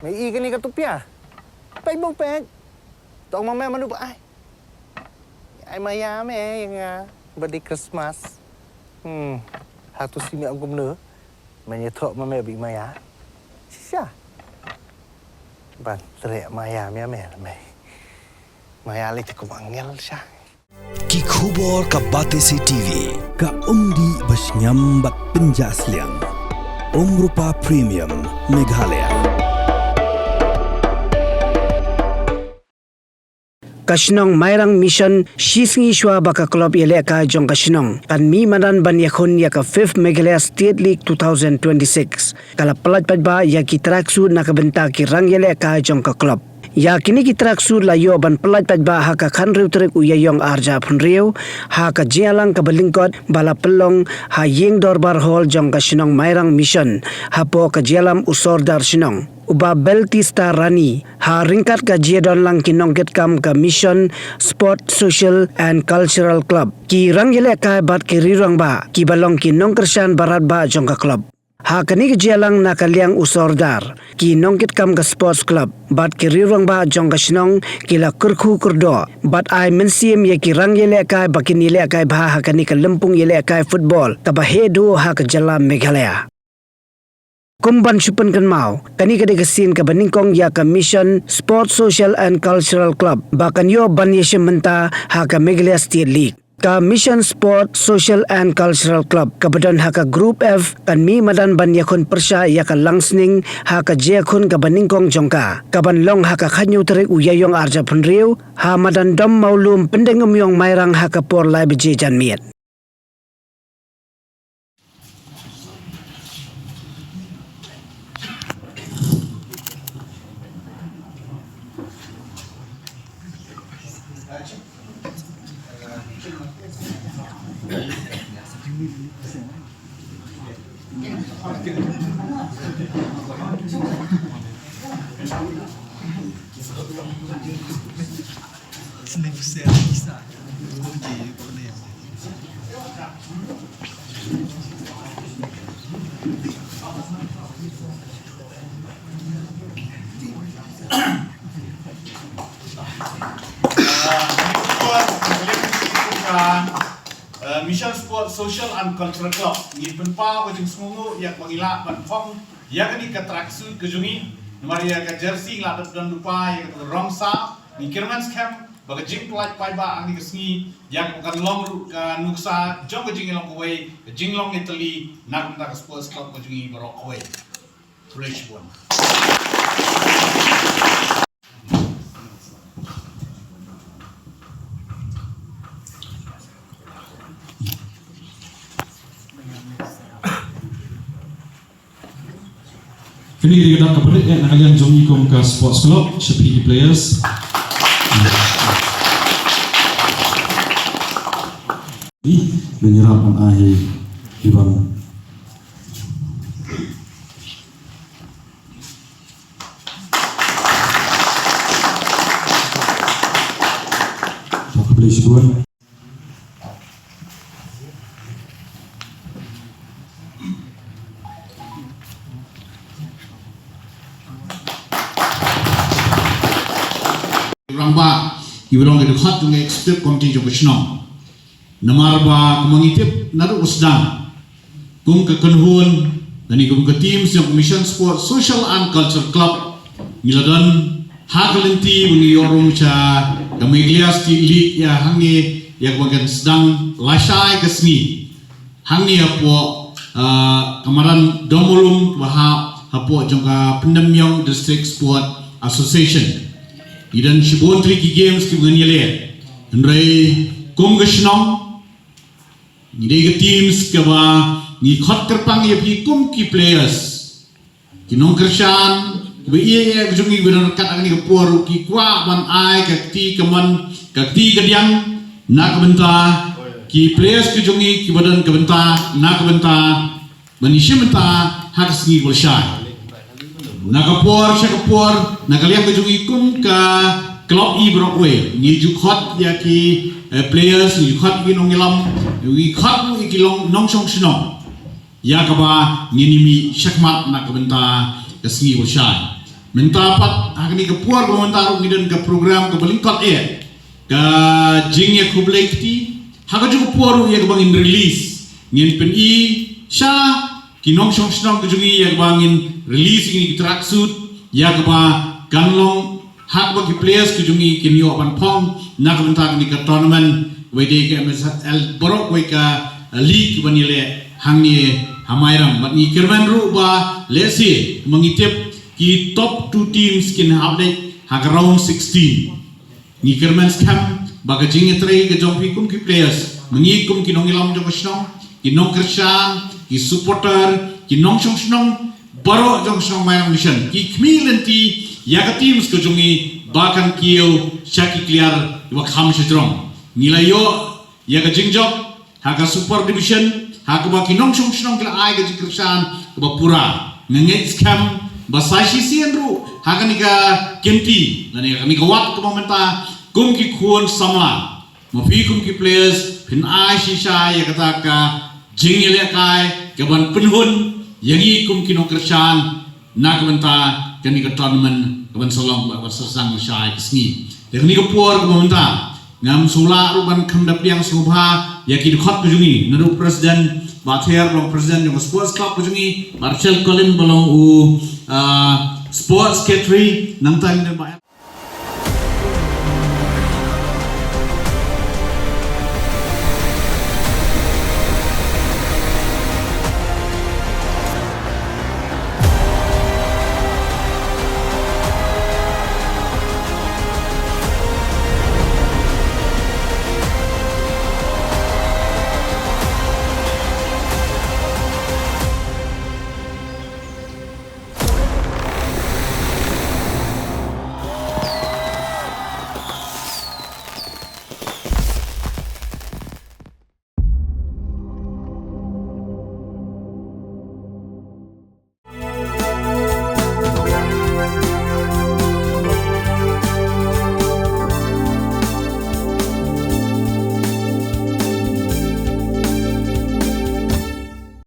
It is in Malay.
Mày y cái này cái tụp à? Bay bông bẹt. Tao mà mẹ mà núp ai mà ya mẹ yang birthday Christmas. Hatu si mẹ ông cũng nữa. Mày nhớ thọ mà mẹ bị maya. Siapa? Ban teriak maya mẹ là mày. Maya lagi cukup angel sah. Ki khubor ka Batesi TV ka umdi basnyam bat penjaslian. Rupa Premium Meghalaya. Kasnong Mairang mission Sngi Shwa baka club Pyllait jong kasnong kan mi madan ban Ïakhun ya ka 5th Meghalaya State League 2026 kala pelat padba ya ki Tracksuit nak benta ki rang Pyllait jong ka club ya kini ki Tracksuit la yo ban pelat padba ha ka khan riu trek uyayong arja phunriu ha ka jialang ka belingkot bala pelong ha yeng dorbar hall jong kasnong Mairang mission ha po ka jialam usor dar sinong uba beltista rani ha ringkat ka jiadon lang kinongket kam ka mission sport social and cultural club ki rang Pyllait bat ki rirang ba ki balong ki nongkersan barat ba jong ka club ha kani ka jialang na kaliang usordar ki nongket kam ka sports club bat ki rirang ba jong ka sinong ki la kurkhu kurdo bat ai mensiem ye ki rang Pyllait bakin Pyllait ba ha kani ka lempung Pyllait football ka ba hedu ha ka jala Meghalaya Kumban supan kan mau kani kade kesin ka baningkong ya ka mission sport social and cultural club bakan yo ban yesem menta ha ka Meghalaya State League ka mission sport social and cultural club kabadan ha ka group F kan mi madan ban Ïakhun persya ya ka langsning ha ka Ïakhun ka baningkong jongka kaban long ha ka khanyu trek uyayong arja phunriu ha madan dom maulum pendengum yong Mairang ha ka por lai beje janmiet Mission Sport Social and Cultural Club ni penpa ko jeng semungu yak mangila ban phong yak ni ka Tracksuit ke jungi maria ka jersey la dan lupa yak ka rongsa ni Kirmans Camp baga jing plat pai ba ang ni ka Sngi yak ka long ka nuksa jong ka jing long away ka jing long Italy nak ka Sports Club ko jungi barok away fresh one Kini kita kepada nak kalian jomi kom ke sports club seperti players. Menyerahkan akhir ibang. Boleh sebuah. Rangba ibalong itu hot dengan ekspert komiti jokesno. Namar ba kumangitip naru usdang. Kum ke kenhun dan kum ke tim yang Mission Sport Social and Culture Club miladan hakalenti bungi yorong cha ke Meghalaya State League ya hangi ya bagian sedang lasai ke Sngi. Hangi apo kamaran domolum bahap apo jongka Pendemyong District Sport Association. Idan shibon triki games ki Pyllait andrai kum gashnong ni de teams ke ba ni khot kerpang ye pi kum ki players ki nong kershan be ye jungi benar kat ani ke por ki kwa ban ai ka ti kaman ka ti kadiang nak benta ki players ki jungi ki badan ke benta nak benta manisya benta hak Sngi bolshai nakapor siya kapor nakaliang kajungi kum ka club i Broadway ni jukhot ya ki players ni jukhot ki nong ilam ni khot ni ki long nong song sino ya kaba ni nimi syakmat nak kebenta ke Sngi bolshai Mentapat agni ke puar komentar ngidan ke program ke belingkot ke jingnya kublai kiti haga juga puar ya ke bangin release ngin pen i sha kinong shong shong ke jungi ya ke bangin release ini tracksuit ya ke ba ganlong hak bagi players ke jungi kinyo pan pong nak bentar ni ke tournament wede ke MSL borok we ka league banile hangni Mairang mat ni kirman ru ba lesi mengitip ki top 2 teams kin update hak round 16 ni kirman scam baga jinge tre ke jompi kum ki players mengikum ki nong ilam jong snong ki nong kersan ki supporter ki nong shong snong baro jong snong Mairang mission ki kmilenti ya ka teams ke jungi bakan kiyo shaki clear wa kham shidrong nilai yo ya ka jingjok haka super division haka ba kinong shong shong kila ai ka jikrsan ba pura ngenget scam ba sashi sienru haka nika kenti na nika wat ka momenta kum ki khun sama mafi kum ki players pin ai shisha ya kata ka jingile kai ka ban penhun yangi kum kinong kersan na ka menta kami ke tournament kawan solong bawa sesang syai Sngi. Dan ni kepuar kementar ngam sula ruban kamdap yang subha yakin khot kujungi naru presiden bather long presiden yang sports club kujungi Marcel Colin balong sports secretary nang tang dan